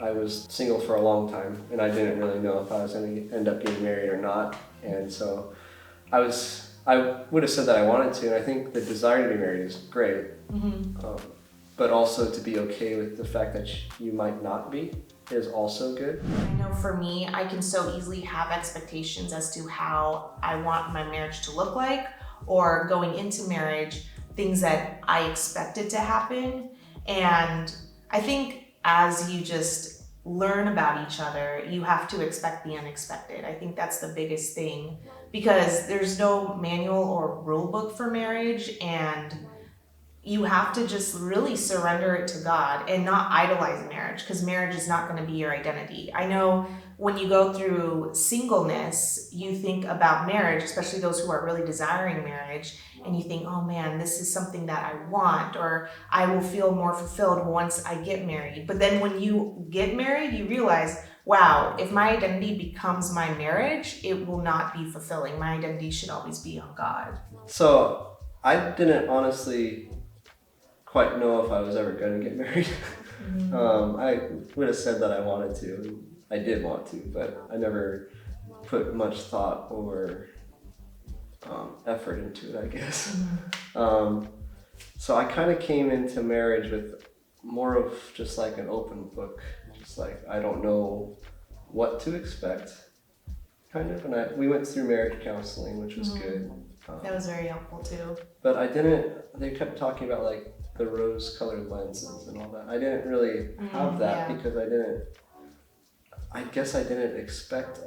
I was single for a long time, and I didn't really know if I was going to end up getting married or not. And so I would have said that I wanted to, and I think the desire to be married is great. But also to be okay with the fact that you might not be is also good. I know for me, I can so easily have expectations as to how I want my marriage to look like, or going into marriage, things that I expected to happen. And I think as you just learn about each other, you have to expect the unexpected. I think that's the biggest thing, because there's no manual or rule book for marriage, and you have to just really surrender it to God and not idolize marriage, because marriage is not going to be your identity. I know when you go through singleness, you think about marriage, especially those who are really desiring marriage, and you think, oh man, this is something that I want, or I will feel more fulfilled once I get married. But then when you get married, you realize, wow, if my identity becomes my marriage, it will not be fulfilling. My identity should always be on God. So I didn't honestly quite know if I was ever going to get married. I would have said that I wanted to, and I did want to, but I never put much thought or effort into it, I guess. So I kind of came into marriage with more of just like an open book, just like I don't know what to expect, kind of. And we went through marriage counseling, which was good. That was very helpful too. But they kept talking about like the rose-colored lenses and all that. I didn't really have that because I guess I didn't expect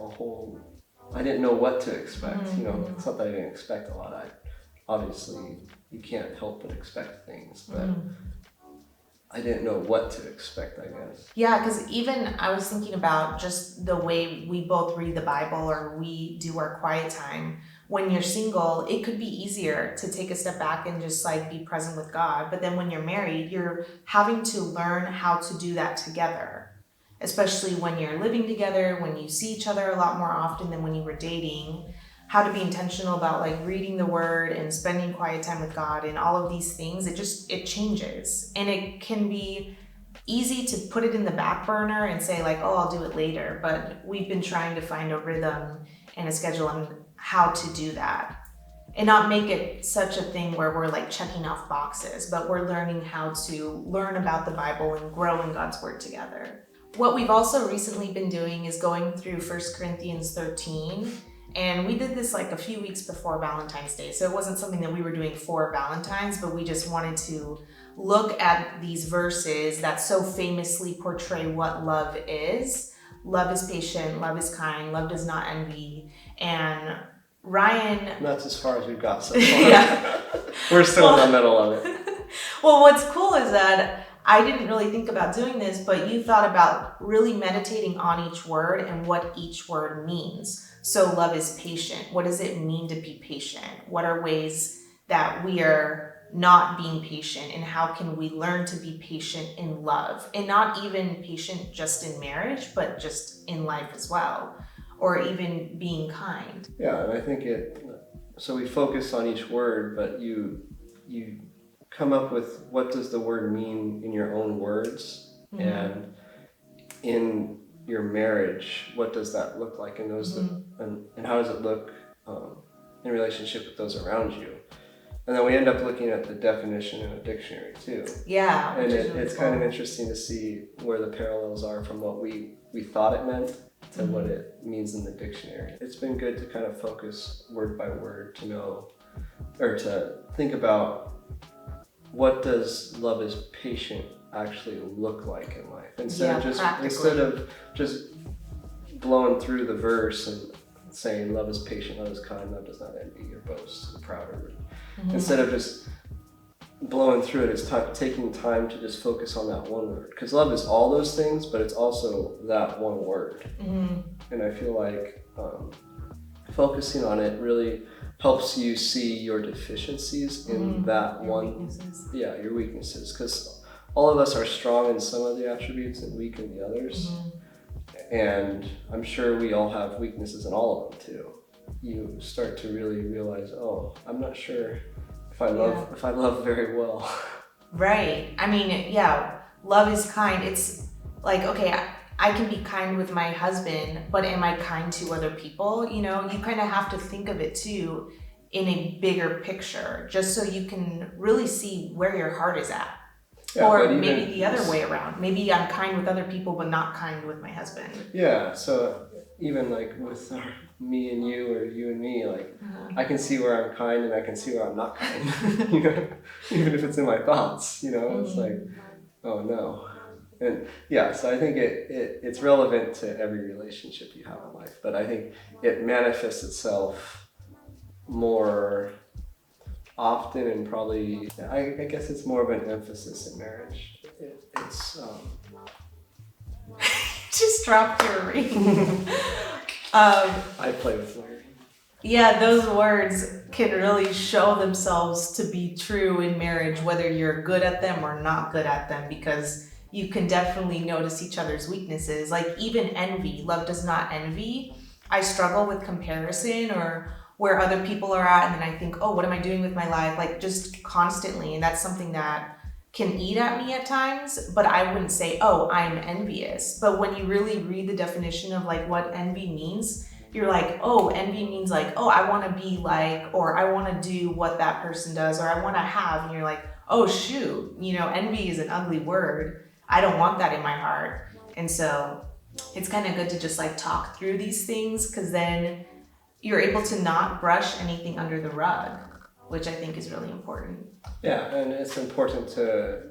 I didn't know what to expect. It's not that I didn't expect a lot. Obviously, you can't help but expect things, but I didn't know what to expect, I guess. Yeah, because even I was thinking about just the way we both read the Bible or we do our quiet time. When you're single, it could be easier to take a step back and just like be present with God. But then when you're married, you're having to learn how to do that together, especially when you're living together, when you see each other a lot more often than when you were dating, how to be intentional about like reading the word and spending quiet time with God and all of these things. It changes, and it can be easy to put it in the back burner and say like, oh, I'll do it later. But we've been trying to find a rhythm and a schedule and how to do that, and not make it such a thing where we're like checking off boxes, but we're learning how to learn about the Bible and grow in God's word together. What we've also recently been doing is going through 1 Corinthians 13, and we did this like a few weeks before Valentine's Day, so it wasn't something that we were doing for Valentine's, but we just wanted to look at these verses that so famously portray what love is. Love is patient, love is kind, love does not envy. And Ryan... That's as far as we've got so far. Yeah. We're still in the middle of it. Well, what's cool is that I didn't really think about doing this, but you thought about really meditating on each word and what each word means. So love is patient. What does it mean to be patient? What are ways that we are not being patient, and how can we learn to be patient in love, and not even patient just in marriage, but just in life as well, or even being kind. Yeah, and I think so we focus on each word, but you come up with what does the word mean in your own words, and in your marriage, what does that look like, and and how does it look in relationship with those around you. And then we end up looking at the definition in a dictionary too. Yeah. And it's kind of interesting to see where the parallels are from what we thought it meant to what it means in the dictionary. It's been good to kind of focus word by word to know, or to think about, what does love is patient actually look like in life? Instead of just blowing through the verse and saying love is patient, love is kind, love does not envy or boast or proud, or instead of just blowing through it, it's taking time to just focus on that one word, because love is all those things, but it's also that one word. And I feel like focusing on it really helps you see your deficiencies in that your weaknesses, because all of us are strong in some of the attributes and weak in the others. And I'm sure we all have weaknesses in all of them too. You start to really realize, oh, I'm not sure if I love very well. Right. I mean, yeah, love is kind. It's like, okay, I can be kind with my husband, but am I kind to other people? You know, you kind of have to think of it too in a bigger picture, just so you can really see where your heart is at. Yeah, or maybe the other way around. Maybe I'm kind with other people, but not kind with my husband. Yeah, so even like with me and you, or you and me, like I can see where I'm kind and I can see where I'm not kind. You know, even if it's in my thoughts, you know, it's like, oh no. And yeah, so I think it's relevant to every relationship you have in life, but I think it manifests itself more often, and probably I guess it's more of an emphasis in marriage. It's Just dropped your ring. I play with my ring. Yeah, those words can really show themselves to be true in marriage, whether you're good at them or not good at them, because you can definitely notice each other's weaknesses. Like even envy, love does not envy. I struggle with comparison or where other people are at, and then I think, oh, what am I doing with my life? Like just constantly, and that's something that can eat at me at times, but I wouldn't say, oh, I'm envious. But when you really read the definition of like what envy means, you're like, oh, envy means like, oh, I want to be like, or I want to do what that person does, or I want to have, and you're like, oh shoot, you know, envy is an ugly word. I don't want that in my heart. And so it's kind of good to just like talk through these things, because then you're able to not brush anything under the rug, which I think is really important. Yeah, and it's important to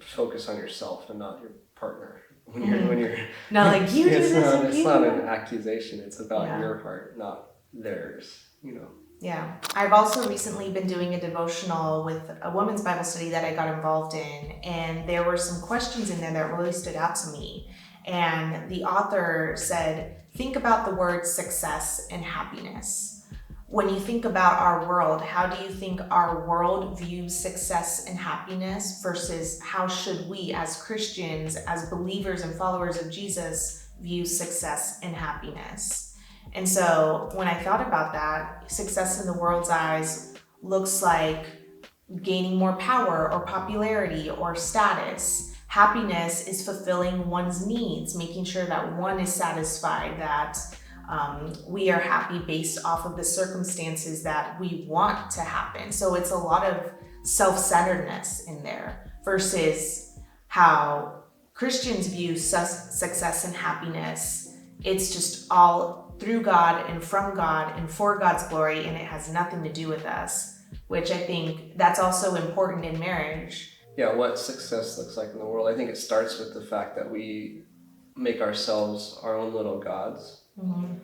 focus on yourself and not your partner. When you're not like you do it's this. Not, it's not an accusation. It's about your heart, not theirs. You know. Yeah, I've also recently been doing a devotional with a women's Bible study that I got involved in, and there were some questions in there that really stood out to me. And the author said, think about the words success and happiness. When you think about our world, how do you think our world views success and happiness versus how should we as Christians, as believers and followers of Jesus, view success and happiness? And so when I thought about that, success in the world's eyes looks like gaining more power or popularity or status. Happiness is fulfilling one's needs, making sure that one is satisfied, that we are happy based off of the circumstances that we want to happen. So it's a lot of self-centeredness in there versus how Christians view success and happiness. It's just all through God and from God and for God's glory, and it has nothing to do with us, which I think that's also important in marriage. Yeah, what success looks like in the world. I think it starts with the fact that we make ourselves our own little gods. Mm-hmm.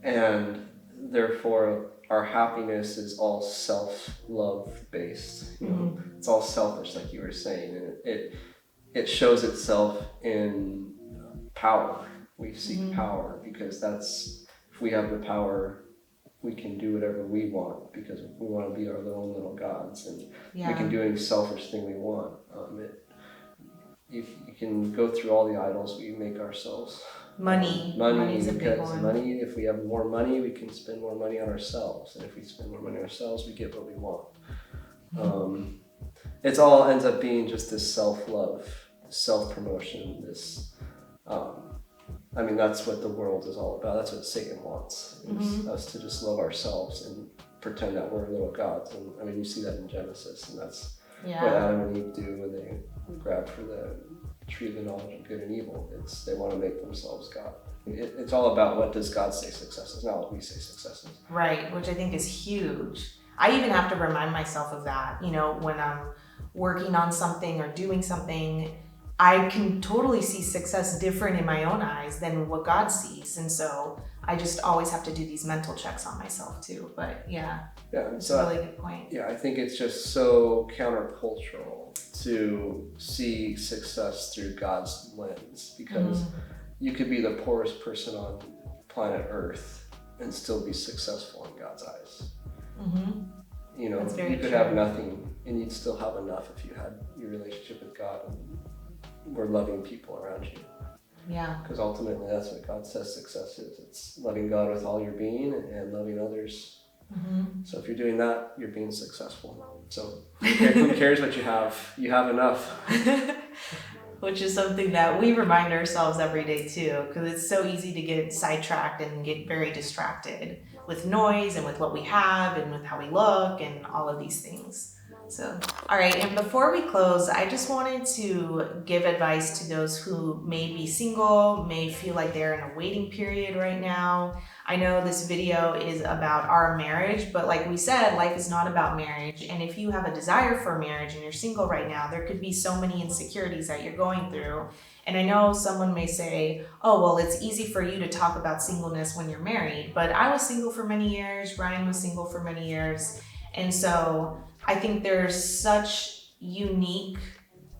And therefore our happiness is all self-love based. You know, it's all selfish, like you were saying, and it shows itself in power. We seek power because that's, if we have the power, we can do whatever we want because we want to be our own little gods, and we can do any selfish thing we want. You can go through all the idols we make ourselves. Money is a big one. Money, if we have more money, we can spend more money on ourselves, and if we spend more money on ourselves, we get what we want. It all ends up being just this self-love, self-promotion. This, I mean, that's what the world is all about. That's what Satan wants, is us to just love ourselves and pretend that we're little gods. And I mean, you see that in Genesis, and that's what Adam and Eve do when they grab for the tree of the knowledge of good and evil. It's they want to make themselves God. It's all about what does God say success is, not what we say success is. Right, which I think is huge. I even have to remind myself of that. You know, when I'm working on something or doing something, I can totally see success different in my own eyes than what God sees. And so I just always have to do these mental checks on myself too. But yeah, it's a really good point. Yeah, I think it's just so countercultural to see success through God's lens, because you could be the poorest person on planet Earth and still be successful in God's eyes. You know, you could have nothing and you'd still have enough if you had your relationship with God and were loving people around you. Yeah. Because ultimately that's what God says success is. It's loving God with all your being and loving others. So if you're doing that, you're being successful. So who cares what you have? You have enough. which is something that we remind ourselves every day too, because it's so easy to get sidetracked and get very distracted with noise and with what we have and with how we look and all of these things. So, all right, and before we close, I just wanted to give advice to those who may be single, may feel like they're in a waiting period right now. I know this video is about our marriage, but like we said, life is not about marriage. And if you have a desire for marriage and you're single right now, there could be so many insecurities that you're going through. And I know someone may say, oh, well, it's easy for you to talk about singleness when you're married. But I was single for many years. Ryan was single for many years. And so I think there's such unique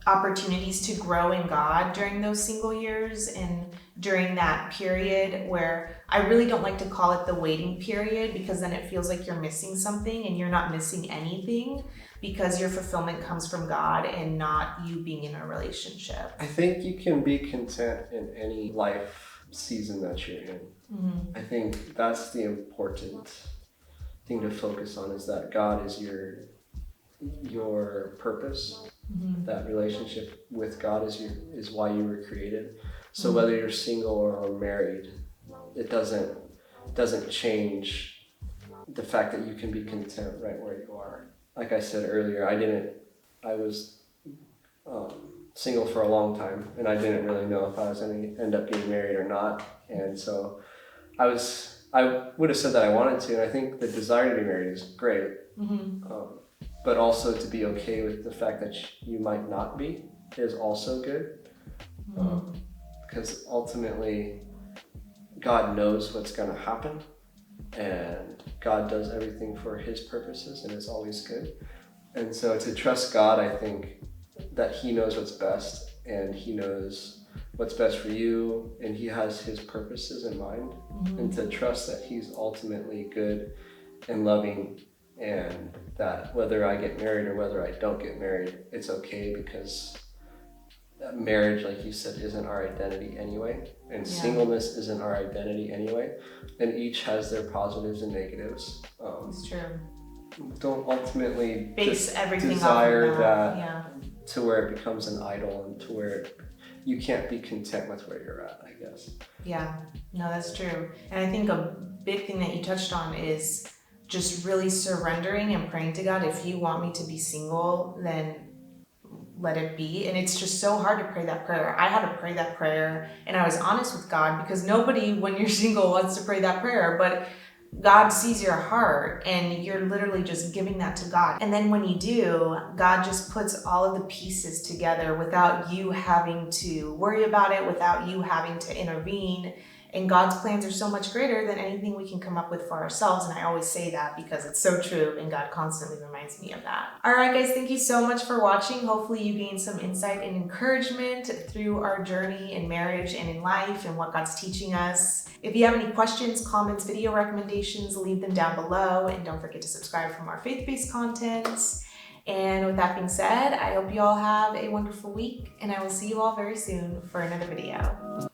opportunities to grow in God during those single years and during that period where I really don't like to call it the waiting period, because then it feels like you're missing something, and you're not missing anything because your fulfillment comes from God and not you being in a relationship. I think you can be content in any life season that you're in. I think that's the important thing to focus on, is that God is your purpose. That relationship with God is why you were created. So whether you're single or married, it doesn't change the fact that you can be content right where you are. Like I said earlier, I was single for a long time, and I didn't really know if I was going to end up getting married or not. And so I would have said that I wanted to, and I think the desire to be married is great. But also to be okay with the fact that you might not be is also good. Because ultimately, God knows what's going to happen, and God does everything for His purposes, and it's always good. And so to trust God, I think that He knows what's best, and He knows what's best for you, and He has His purposes in mind. And to trust that He's ultimately good and loving, and that whether I get married or whether I don't get married, it's okay, because marriage, like you said, isn't our identity anyway, and singleness isn't our identity anyway, and each has their positives and negatives. It's true. Don't ultimately base everything desire off of that to where it becomes an idol, and to where you can't be content with where you're at, I guess. Yeah, no, that's true. And I think a big thing that you touched on is just really surrendering and praying to God. If you want me to be single, then let it be. And it's just so hard to pray that prayer. I had to pray that prayer, and I was honest with God, because nobody, when you're single, wants to pray that prayer, but God sees your heart, and you're literally just giving that to God. And then when you do, God just puts all of the pieces together without you having to worry about it, without you having to intervene. And God's plans are so much greater than anything we can come up with for ourselves. And I always say that because it's so true, and God constantly reminds me of that. All right, guys, thank you so much for watching. Hopefully you gained some insight and encouragement through our journey in marriage and in life and what God's teaching us. If you have any questions, comments, video recommendations, leave them down below. And don't forget to subscribe for more faith-based content. And with that being said, I hope you all have a wonderful week, and I will see you all very soon for another video.